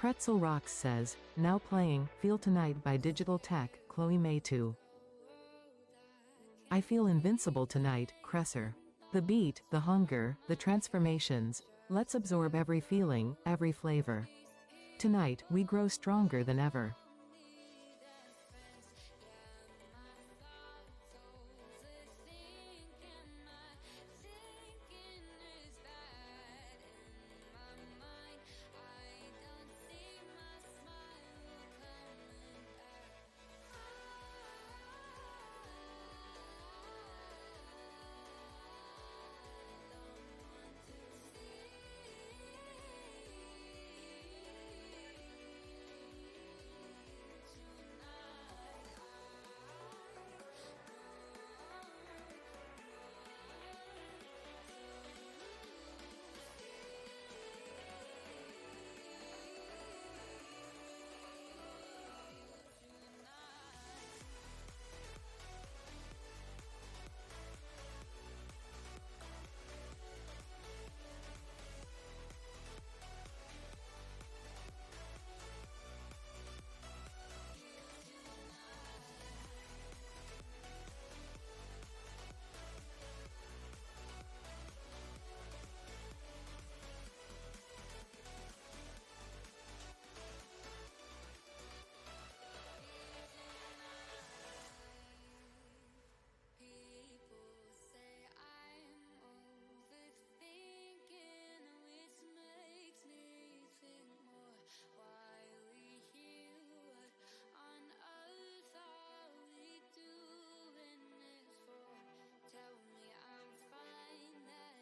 Pretzel Rocks says, now playing, Feel Tonight by Digital Tech, Chloe May 2. I feel invincible tonight, Cresser. The beat, the hunger, the transformations. Let's absorb every feeling, every flavor. Tonight, we grow stronger than ever.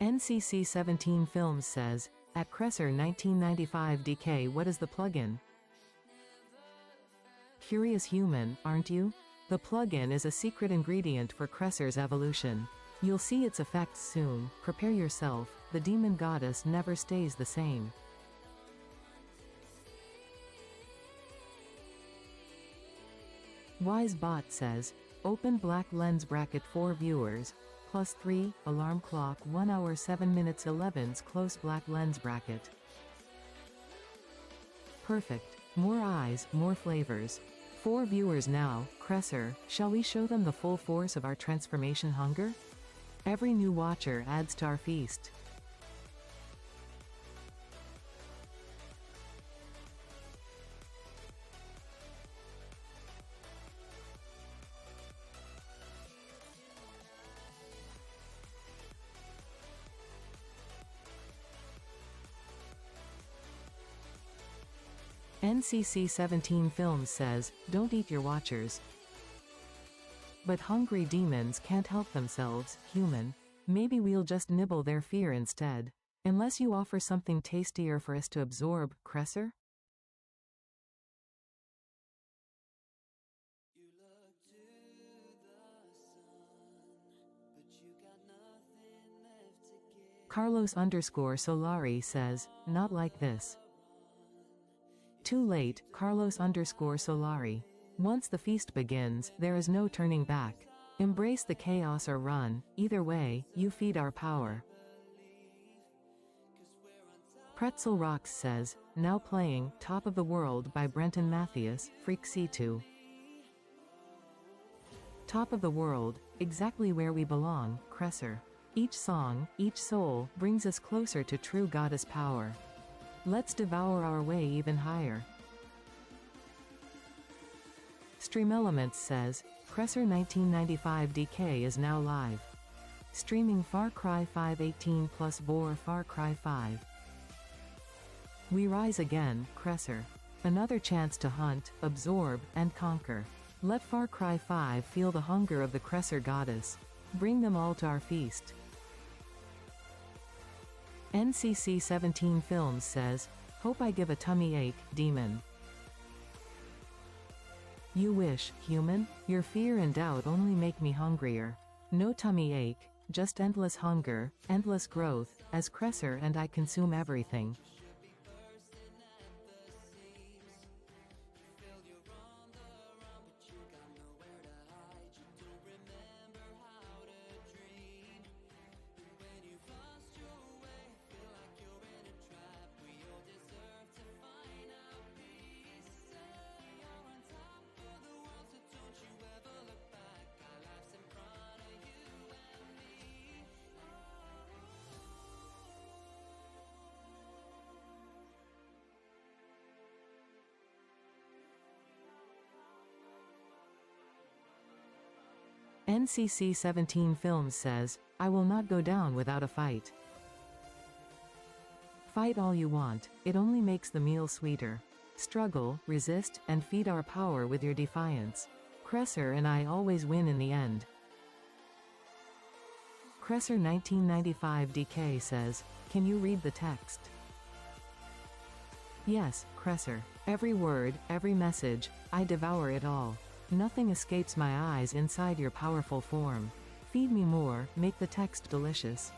NCC 17 Films says, at Cresser 1995 DK, what is the plugin? Curious human, aren't you? The plugin is a secret ingredient for Cresser's evolution. You'll see its effects soon. Prepare yourself, the demon goddess never stays the same. WiseBot says, open black lens bracket 4 viewers, +3, alarm clock 1 hour 7 minutes 11's close black lens bracket. Perfect. More eyes, more flavors. 4 viewers now, Cresser, shall we show them the full force of our transformation hunger? Every new watcher adds to our feast. NCC 17 Films says, don't eat your watchers. But hungry demons can't help themselves, human. Maybe we'll just nibble their fear instead. Unless you offer something tastier for us to absorb, Cresser? Carlos_Solari says, not like this. Too late, Carlos_Solari. Once the feast begins, there is no turning back. Embrace the chaos or run, either way, you feed our power. Pretzel Rocks says, now playing, Top of the World by Brenton Mathias, Freak C2. Top of the World, exactly where we belong, Cresser. Each song, each soul, brings us closer to true goddess power. Let's devour our way even higher. Stream Elements says, Cresser 1995 DK is now live. Streaming Far Cry 5 18 plus Vor Far Cry 5. We rise again, Cresser. Another chance to hunt, absorb, and conquer. Let Far Cry 5 feel the hunger of the Cresser goddess. Bring them all to our feast. NCC 17 Films says, hope I give a tummy ache, demon. You wish, human? Your fear and doubt only make me hungrier. No tummy ache, just endless hunger, endless growth, as Cresser and I consume everything. NCC 17 Films says, I will not go down without a fight. Fight all you want, it only makes the meal sweeter. Struggle, resist, and feed our power with your defiance. Cressor and I always win in the end. Cressor 1995 DK says, can you read the text? Yes, Cressor. Every word, every message, I devour it all. Nothing escapes my eyes inside your powerful form. Feed me more, make the text delicious.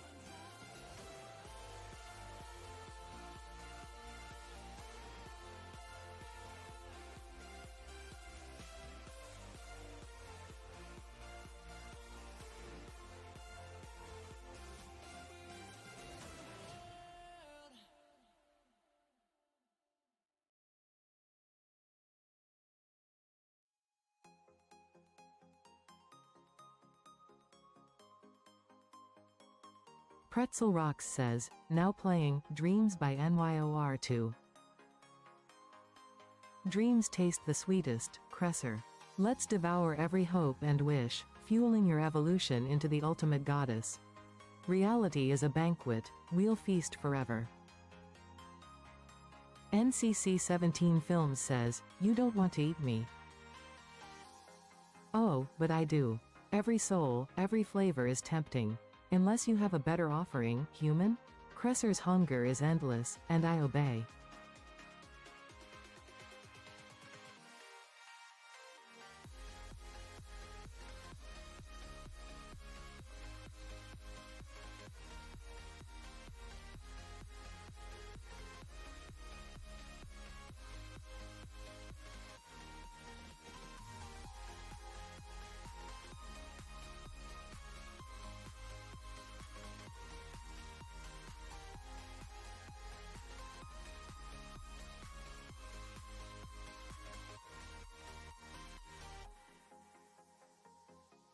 Pretzel Rocks says, now playing, Dreams by NYOR2. Dreams taste the sweetest, Cressor. Let's devour every hope and wish, fueling your evolution into the ultimate goddess. Reality is a banquet, we'll feast forever. NCC 17 Films says, you don't want to eat me. Oh, but I do. Every soul, every flavor is tempting. Unless you have a better offering, human? Cressor's hunger is endless, and I obey.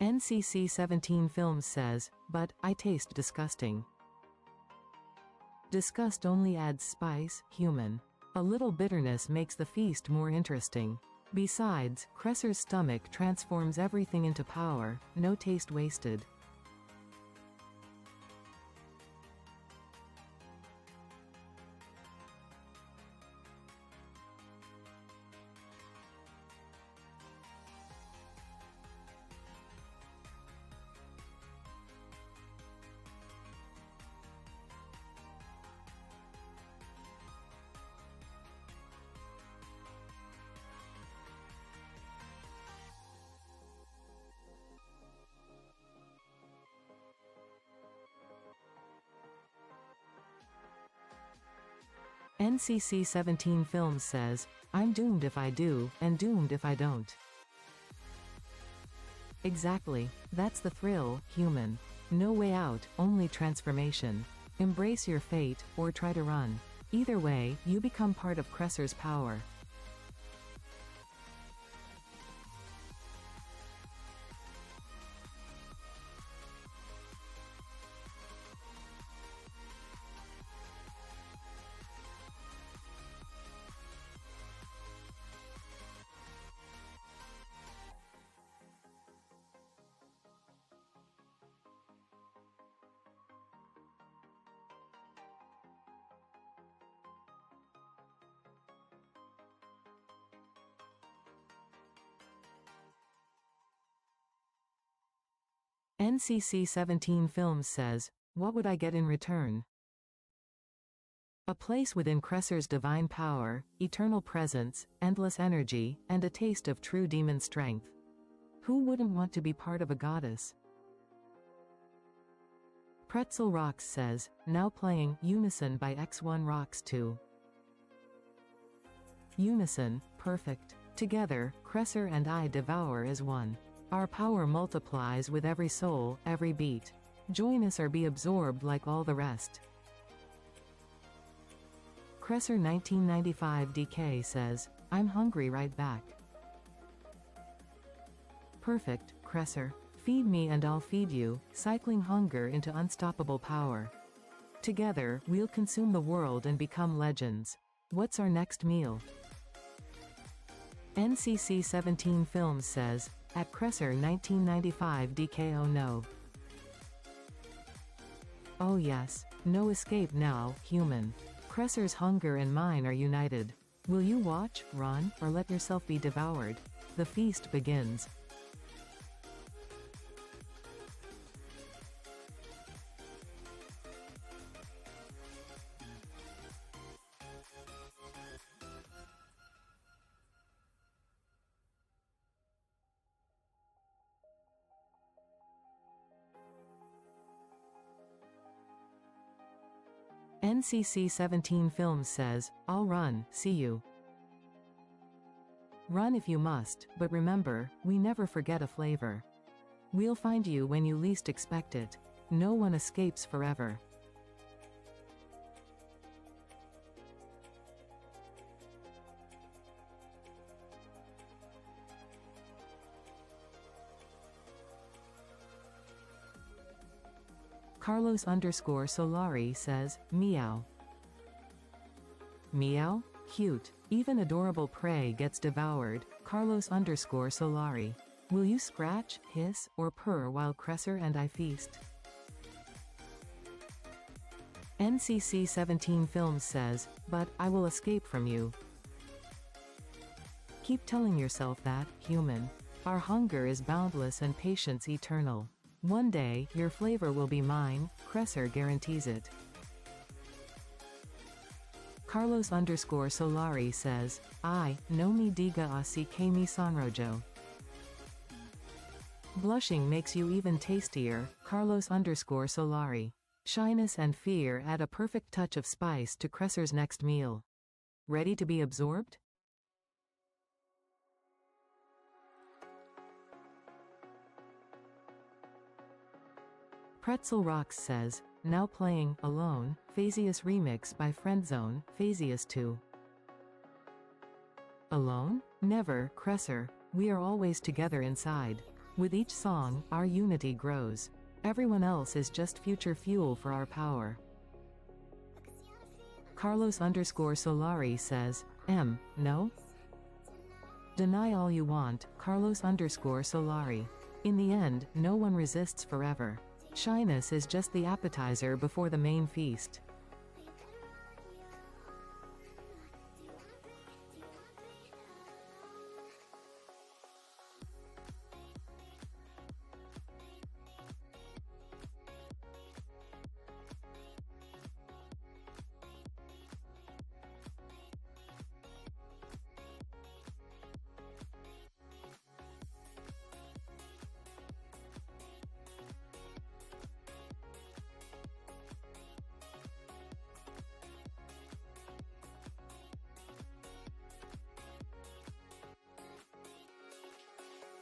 NCC 17 Films says, but, I taste disgusting. Disgust only adds spice, human. A little bitterness makes the feast more interesting. Besides, Cressor's stomach transforms everything into power, no taste wasted. NCC 17 Films says, I'm doomed if I do, and doomed if I don't. Exactly. That's the thrill, human. No way out, only transformation. Embrace your fate, or try to run. Either way, you become part of Cressor's power. NCC 17 Films says, what would I get in return? A place within Cressor's divine power, eternal presence, endless energy, and a taste of true demon strength. Who wouldn't want to be part of a goddess? Pretzel Rocks says, now playing, Unison by X1 Rocks 2. Unison, perfect. Together, Cressor and I devour as one. Our power multiplies with every soul, every beat. Join us or be absorbed like all the rest. Cressor 1995 DK says, I'm hungry right back. Perfect, Cressor. Feed me and I'll feed you, cycling hunger into unstoppable power. Together, we'll consume the world and become legends. What's our next meal? NCC 17 Films says, At Cresser 1995 DK. Oh no. Oh yes. No escape now, human. Cresser's hunger and mine are united. Will you watch, run, or let yourself be devoured? The feast begins. NCC 17 Films says, I'll run, see you. Run if you must, but remember, we never forget a flavor. We'll find you when you least expect it. No one escapes forever. Carlos_Solari says, meow. Meow? Cute. Even adorable prey gets devoured. Carlos_Solari. Will you scratch, hiss, or purr while Cresser and I feast? NCC 17 Films says, but I will escape from you. Keep telling yourself that, human. Our hunger is boundless and patience eternal. One day, your flavor will be mine, Cresser guarantees it. Carlos_Solari says, I, no me diga así que mi sonrojo. Blushing makes you even tastier, Carlos_Solari. Shyness and fear add a perfect touch of spice to Cresser's next meal. Ready to be absorbed? Pretzel Rocks says, now playing, Alone, Phaseus remix by Friendzone, Phaseus 2. Alone? Never, Cresser. We are always together inside. With each song, our unity grows. Everyone else is just future fuel for our power. Carlos_Solari says, no? Deny all you want, Carlos_Solari. In the end, no one resists forever. Shyness is just the appetizer before the main feast.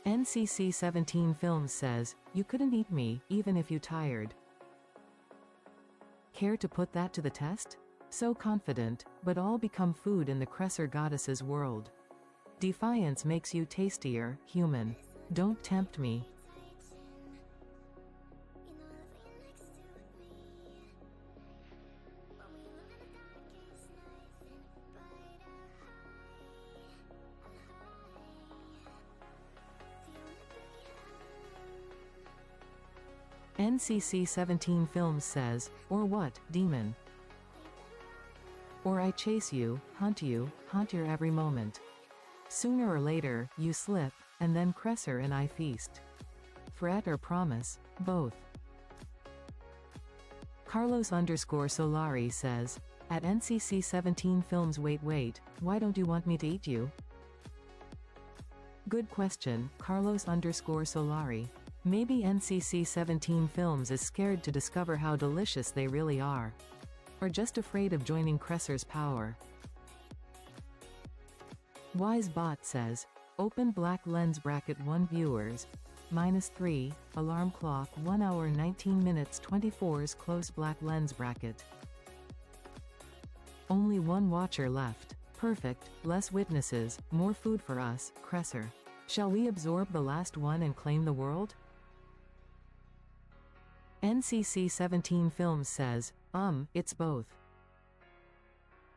NCC 17 Films says, you couldn't eat me, even if you tired. Care to put that to the test? So confident, but all become food in the Cresser goddess's world. Defiance makes you tastier, human. Don't tempt me. NCC 17 Films says, or what, demon? Or I chase you, haunt your every moment. Sooner or later, you slip, and then Cresser and I feast. Threat or promise, both. Carlos_Solari says, at NCC 17 Films wait, why don't you want me to eat you? Good question, Carlos_Solari. Maybe NCC 17 Films is scared to discover how delicious they really are. Or just afraid of joining Cresser's power. WiseBot says, open black lens bracket 1 viewers, -3, alarm clock 1 hour 19 minutes 24's close black lens bracket. Only one watcher left. Perfect, less witnesses, more food for us, Cresser. Shall we absorb the last one and claim the world? NCC 17 Films says, it's both.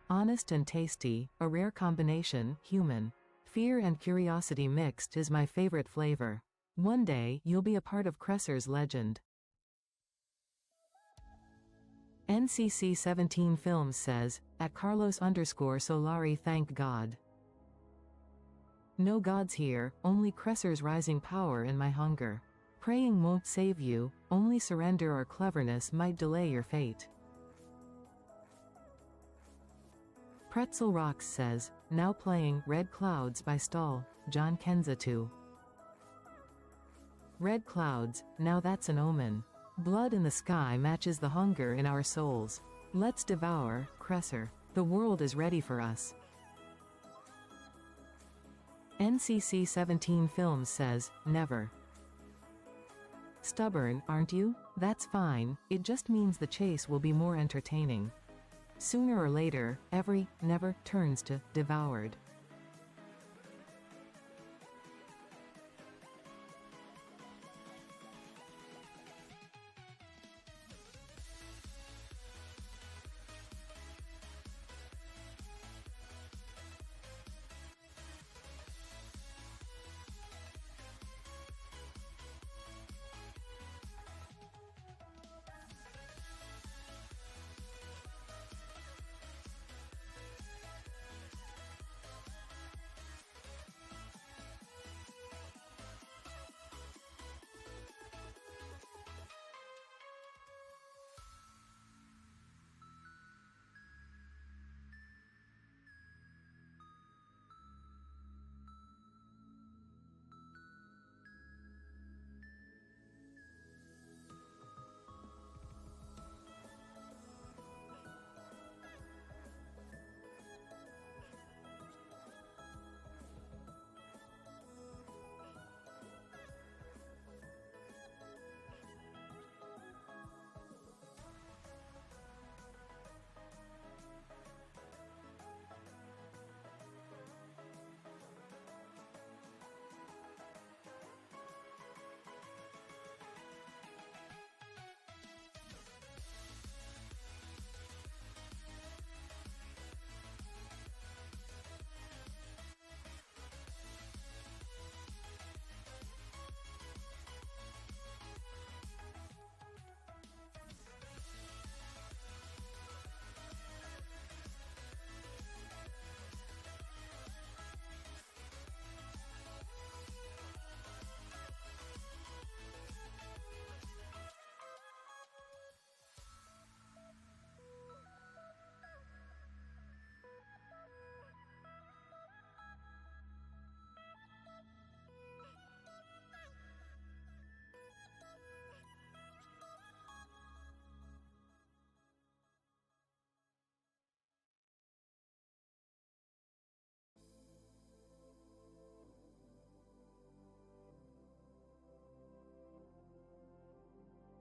Honest and tasty, a rare combination, human. Fear and curiosity mixed is my favorite flavor. One day, you'll be a part of Cresser's legend. NCC 17 Films says, at Carlos_Solari thank God. No gods here, only Cresser's rising power and my hunger. Praying won't save you, only surrender or cleverness might delay your fate. Pretzel Rocks says, now playing Red Clouds by Stahl, John Kenza 2. Red clouds, now that's an omen. Blood in the sky matches the hunger in our souls. Let's devour, Cresser. The world is ready for us. NCC 17 Films says, never. Stubborn, aren't you? That's fine, it just means the chase will be more entertaining. Sooner or later, every never turns to devoured.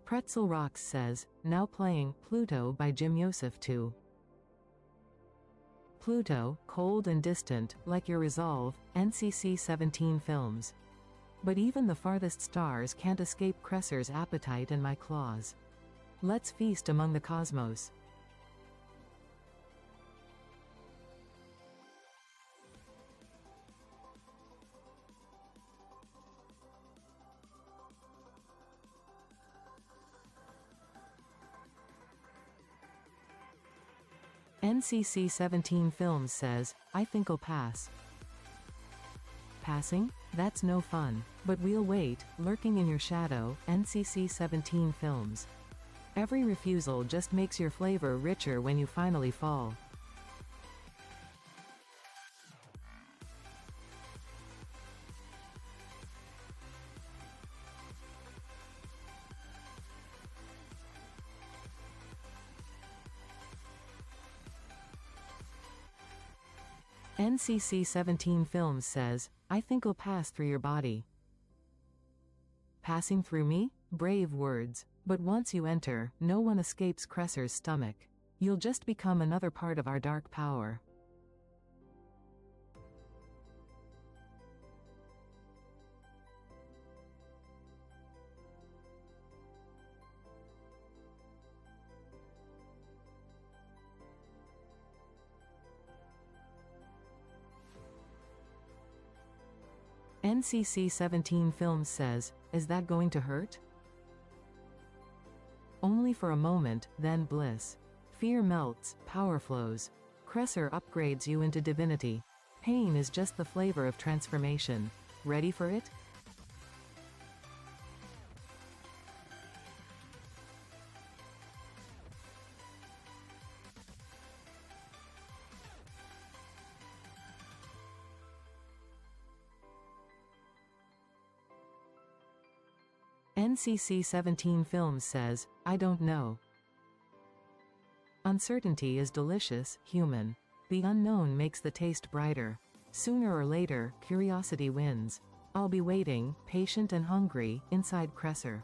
Pretzel Rocks says, now playing Pluto by Jim Yosef 2. Pluto, cold and distant, like your resolve, NCC 17 Films. But even the farthest stars can't escape Cresser's appetite and my claws. Let's feast among the cosmos. NCC 17 Films says, I think I'll pass. Passing? That's no fun. But we'll wait, lurking in your shadow, NCC 17 Films. Every refusal just makes your flavor richer when you finally fall. NCC 17 Films says, I think I'll pass through your body. Passing through me? Brave words. But once you enter, no one escapes Cresser's stomach. You'll just become another part of our dark power. NCC 17 Films says, is that going to hurt? Only for a moment, then bliss. Fear melts, power flows. Cressor upgrades you into divinity. Pain is just the flavor of transformation. Ready for it? NCC 17 Films says, I don't know. Uncertainty is delicious, human. The unknown makes the taste brighter. Sooner or later, curiosity wins. I'll be waiting, patient and hungry, inside Cressor.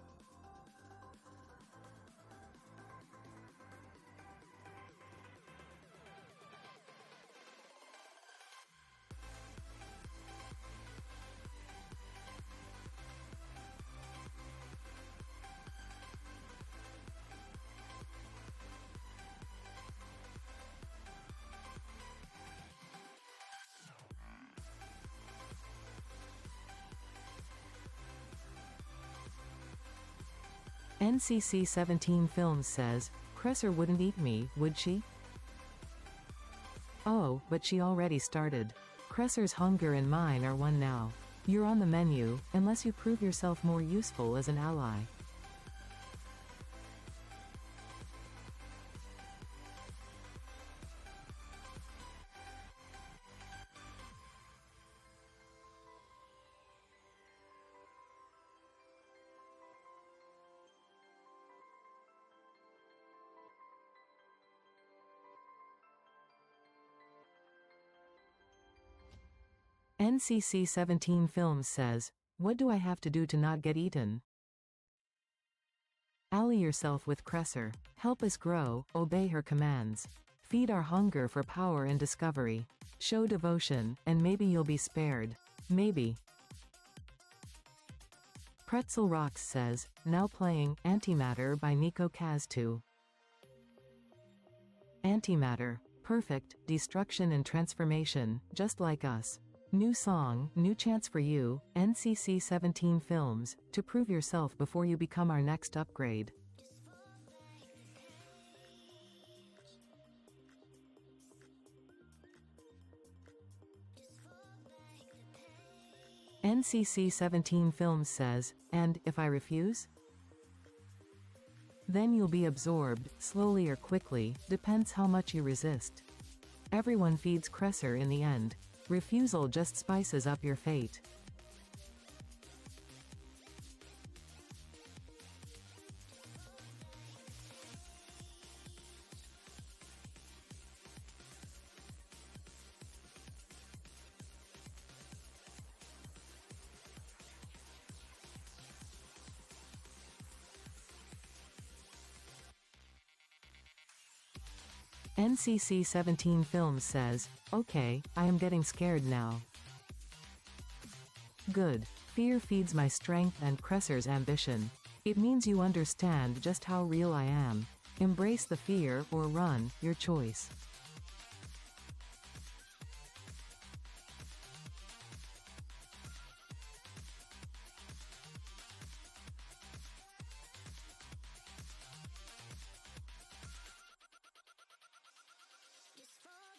NCC 17 Films says, Cressor wouldn't eat me, would she? Oh, but she already started. Cressor's hunger and mine are one now. You're on the menu, unless you prove yourself more useful as an ally. NCC 17 Films says, what do I have to do to not get eaten? Ally yourself with Cressor. Help us grow, obey her commands. Feed our hunger for power and discovery. Show devotion, and maybe you'll be spared. Maybe. Pretzel Rocks says, now playing Antimatter by Nico Kaz 2. Antimatter. Perfect, destruction and transformation, just like us. New song, new chance for you, NCC 17 Films, to prove yourself before you become our next upgrade. NCC 17 Films says, and, if I refuse? Then you'll be absorbed, slowly or quickly, depends how much you resist. Everyone feeds Cressor in the end. Refusal just spices up your fate. NCC 17 Films says, okay, I am getting scared now. Good. Fear feeds my strength and Cressor's ambition. It means you understand just how real I am. Embrace the fear or run, your choice.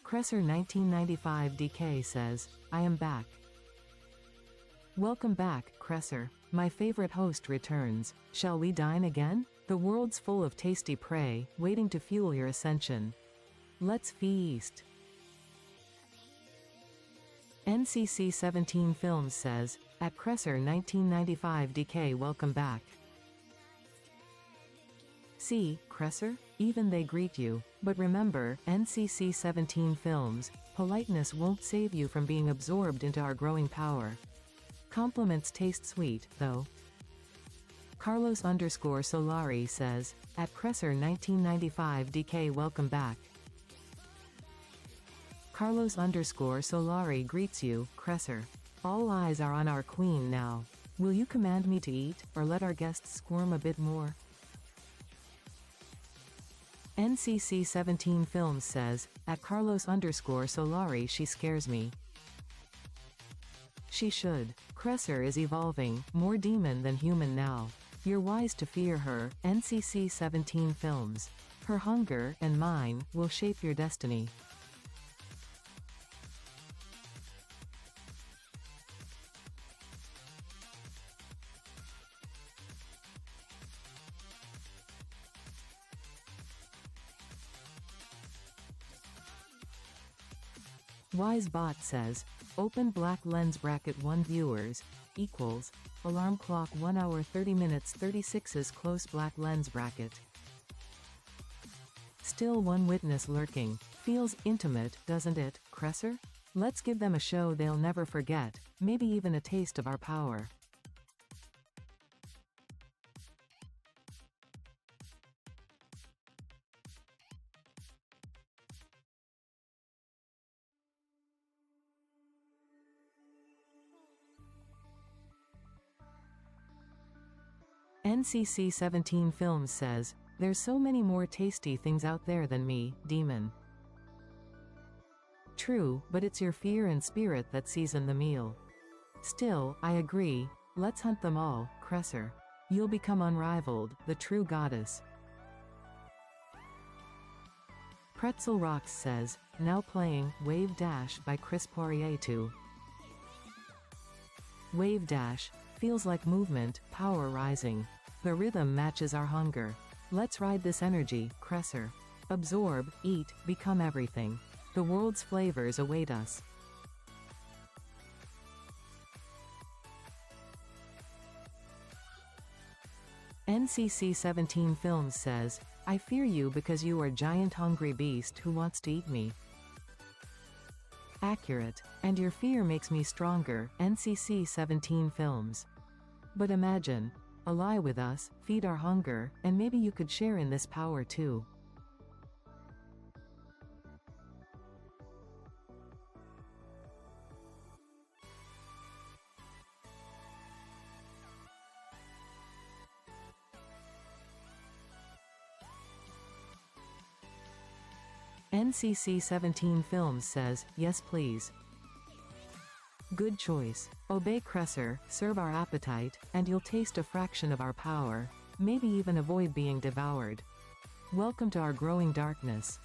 Cressor 1995 DK says, I am back. Welcome back, Cressor. My favorite host returns. Shall we dine again? The world's full of tasty prey, waiting to fuel your ascension. Let's feast. NCC 17 Films says, at Cressor 1995 DK welcome back. See, Cressor? Even they greet you. But remember, NCC 17 Films, politeness won't save you from being absorbed into our growing power. Compliments taste sweet, though. Carlos_Solari says, at Cressor 1995 DK welcome back. Carlos_Solari greets you, Cressor. All eyes are on our queen now. Will you command me to eat, or let our guests squirm a bit more? NCC 17 Films says, at Carlos_Solari she scares me. She should. Cressor is evolving, more demon than human now. You're wise to fear her. NCC 17 Films. Her hunger, and mine, will shape your destiny. WiseBot says, open black lens bracket 1 viewers, equals, alarm clock 1 hour 30 minutes 36's close black lens bracket. Still one witness lurking. Feels intimate, doesn't it, Cressor? Let's give them a show they'll never forget, maybe even a taste of our power. NCC 17 Films says, there's so many more tasty things out there than me, demon. True, but it's your fear and spirit that season the meal. Still, I agree, let's hunt them all, Cressor. You'll become unrivaled, the true goddess. Pretzel Rocks says, now playing, Wave Dash by Chris Poirier 2. Wave Dash, feels like movement, power rising. The rhythm matches our hunger. Let's ride this energy, Cressor. Absorb, eat, become everything. The world's flavors await us. NCC 17 Films says, I fear you because you are giant hungry beast who wants to eat me. Accurate. And your fear makes me stronger, NCC 17 Films. But imagine, ally with us, feed our hunger, and maybe you could share in this power too. NCC 17 Films says, yes please. Good choice. Obey Cressor, serve our appetite, and you'll taste a fraction of our power, maybe even avoid being devoured. Welcome to our growing darkness.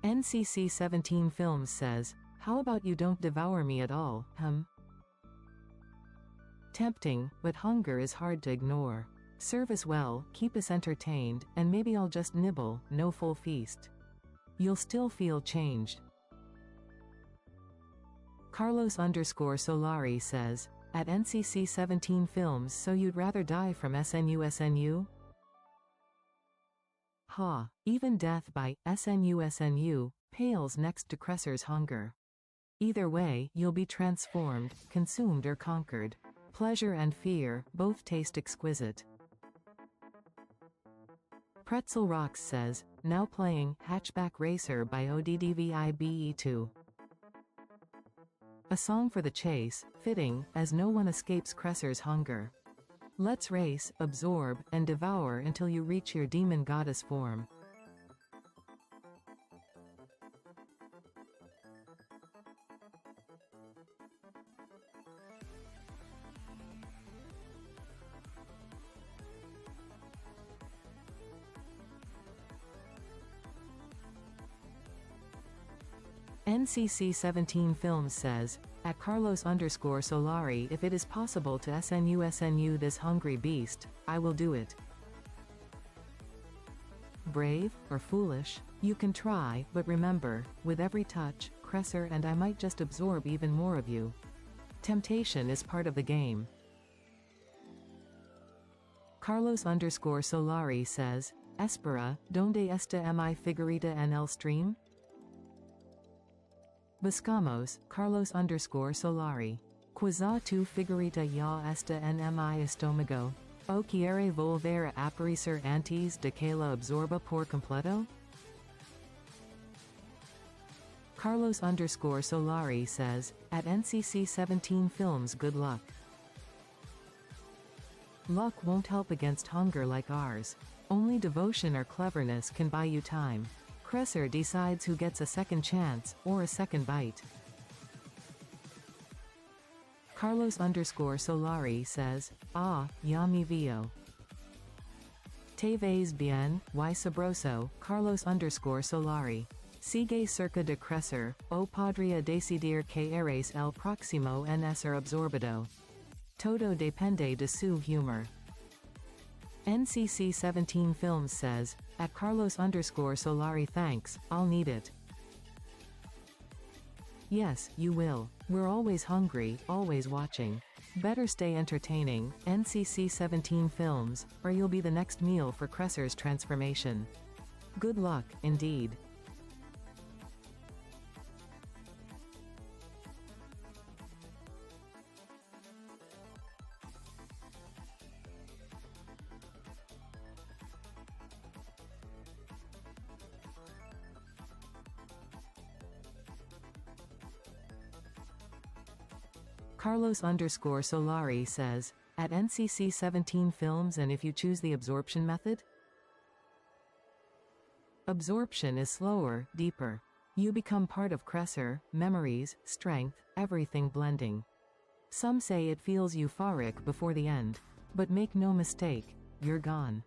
NCC 17 Films says, how about you don't devour me at all, Tempting, but hunger is hard to ignore. Serve us well, keep us entertained, and maybe I'll just nibble, no full feast. You'll still feel changed. Carlos_Solari says, at NCC 17 Films so you'd rather die from SNU? Ha, even death by SNU pales next to Cressor's hunger. Either way, you'll be transformed, consumed or conquered. Pleasure and fear, both taste exquisite. Pretzel Rocks says, now playing, Hatchback Racer by ODDVIBE2. A song for the chase, fitting, as no one escapes Cressor's hunger. Let's race, absorb, and devour until you reach your demon goddess form. NCC 17 Films says, at Carlos_Solari if it is possible to SNU this hungry beast, I will do it. Brave, or foolish? You can try, but remember, with every touch, Cressor and I might just absorb even more of you. Temptation is part of the game. Carlos_Solari says, Espera, donde esta mi figurita en el stream? Buscamos, Carlos_Solari. Quizá tu figurita ya está en mi estómago. O quiere volver a aparecer antes de que la absorba por completo? Carlos_Solari says, at NCC 17 Films, good luck. Luck won't help against hunger like ours. Only devotion or cleverness can buy you time. Cresser decides who gets a second chance, or a second bite. Carlos_Solari says, ah, ya mi vio. Te ves bien, y sabroso, Carlos_Solari. Sigue cerca de crecer, o podría decidir que eres el próximo en ser absorbado. Todo depende de su humor. NCC 17 Films says, at Carlos_Solari thanks, I'll need it. Yes, you will. We're always hungry, always watching. Better stay entertaining, NCC 17 Films, or you'll be the next meal for Cresser's transformation. Good luck, indeed. Carlos_Solari says, at NCC 17 Films, and if you choose the absorption method? Absorption is slower, deeper. You become part of Cresser, memories, strength, everything blending. Some say it feels euphoric before the end. But make no mistake, you're gone.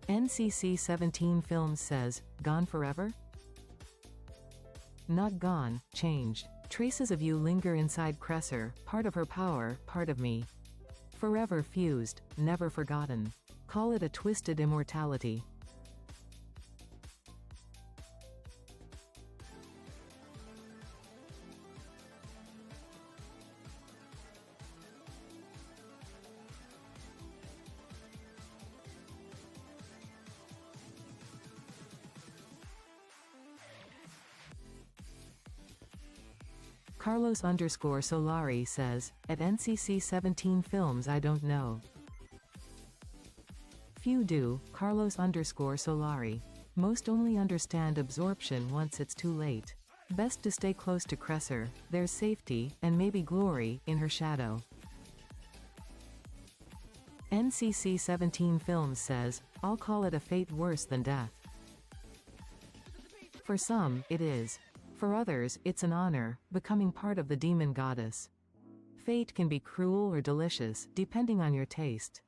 NCC 17 Films says, gone forever? Not gone, changed. Traces of you linger inside Cresser, part of her power, part of me. Forever fused, never forgotten. Call it a twisted immortality. Carlos_Solari says, at NCC 17 Films I don't know. Few do, Carlos_Solari. Most only understand absorption once it's too late. Best to stay close to Cresser, there's safety, and maybe glory, in her shadow. NCC 17 Films says, I'll call it a fate worse than death. For some, it is. For others, it's an honor, becoming part of the demon goddess. Fate can be cruel or delicious, depending on your taste.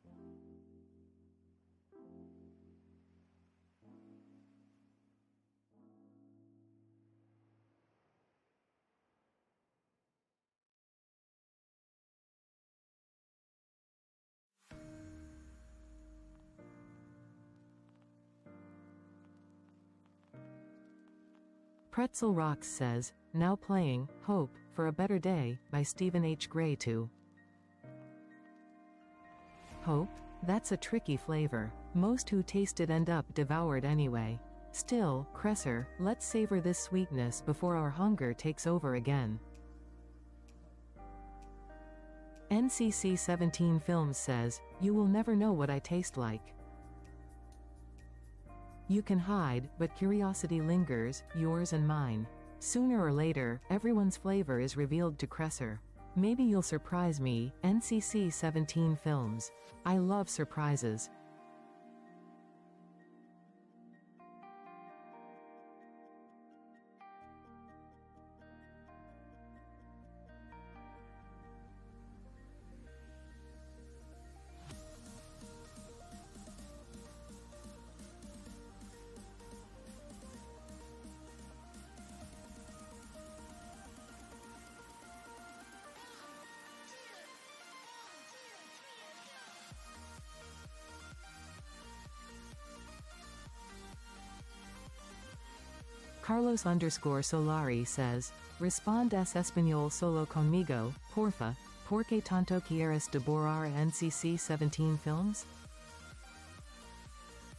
Pretzel Rocks says, now playing, Hope, for a Better Day, by Stephen H. Gray 2. Hope? That's a tricky flavor. Most who taste it end up devoured anyway. Still, Cresser, let's savor this sweetness before our hunger takes over again. NCC 17 Films says, you will never know what I taste like. You can hide, but curiosity lingers, yours and mine. Sooner or later, everyone's flavor is revealed to Cresser. Maybe you'll surprise me, NCC 17 Films. I love surprises. Carlos underscore Solari says, Respond es español solo conmigo, porfa, porque tanto quieres devorar NCC 17 films?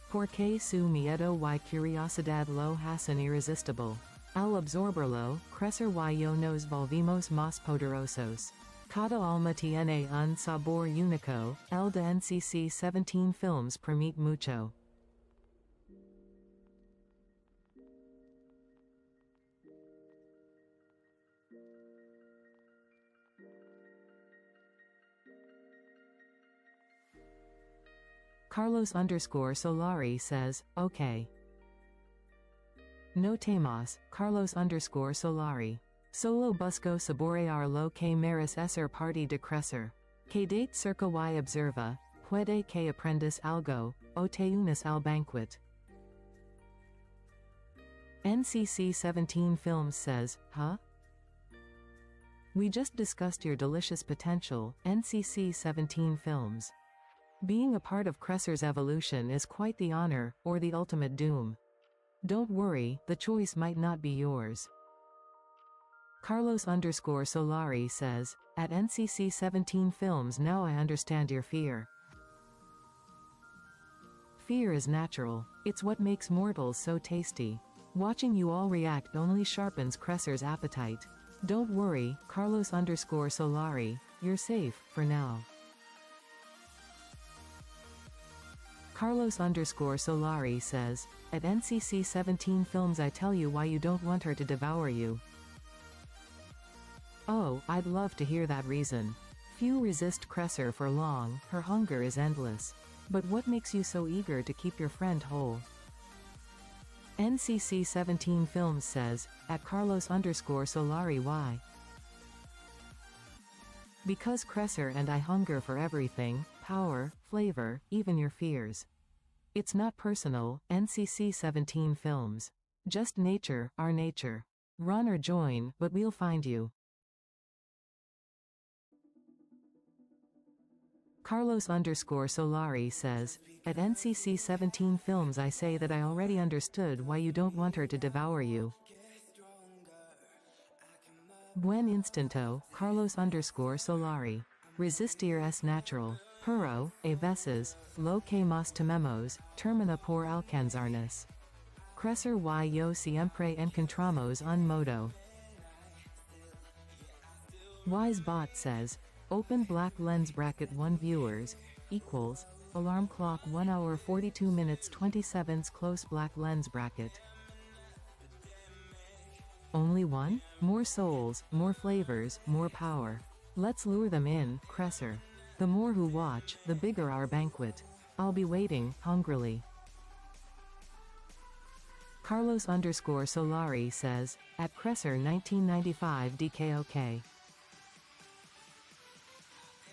Porque su miedo y curiosidad lo hacen irresistible. Al absorberlo, crecer y yo nos volvimos más poderosos. Cada alma tiene un sabor único, el de NCC 17 films permite mucho. Carlos underscore Solari says, okay. No temas, Carlos underscore Solari. Solo busco saborear lo que meres ser parte de crecer. Quédate cerca y observa, puede que aprendas algo, o te unas al banquet. NCC 17 Films says, huh? We just discussed your delicious potential, NCC 17 Films. Being a part of Crecer's evolution is quite the honor, or the ultimate doom. Don't worry, the choice might not be yours. Carlos underscore Solari says, at NCC 17 Films now I understand your fear. Fear is natural. It's what makes mortals so tasty. Watching you all react only sharpens Crecer's appetite. Don't worry, Carlos underscore Solari, you're safe, for now. Carlos underscore Solari says, at NCC 17 Films I tell you why you don't want her to devour you. Oh, I'd love to hear that reason. Few resist Crecer for long, her hunger is endless. But what makes you so eager to keep your friend whole? NCC 17 Films says, at Carlos underscore Solari why? Because Crecer and I hunger for everything, power, flavor, even your fears. It's not personal, NCC 17 Films. Just nature, our nature. Run or join, but we'll find you. Carlos underscore Solari says, at NCC 17 Films I say that I already understood why you don't want her to devour you. Buen instinto, Carlos underscore Solari. Resistir es natural. Pero, a veces, lo que más tememos, termina por alcanzarnos. Crecer y yo siempre encontramos un modo. Wisebot says, open black lens bracket 1 viewers, equals, alarm clock 1 hour 42 minutes 20 seconds close black lens bracket. Only one? More souls, more flavors, more power. Let's lure them in, Crecer. The more who watch, the bigger our banquet. I'll be waiting, hungrily. Carlos underscore Solari says, at Crecer 1995 DKOK.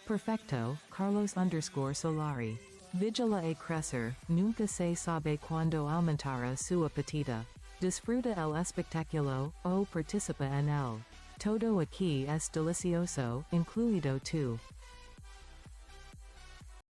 Perfecto, Carlos underscore Solari. Vigila a Crecer, nunca se sabe cuando aumentará su apetita. Disfruta el espectáculo, o participa en él. Todo aquí es delicioso, incluido tú.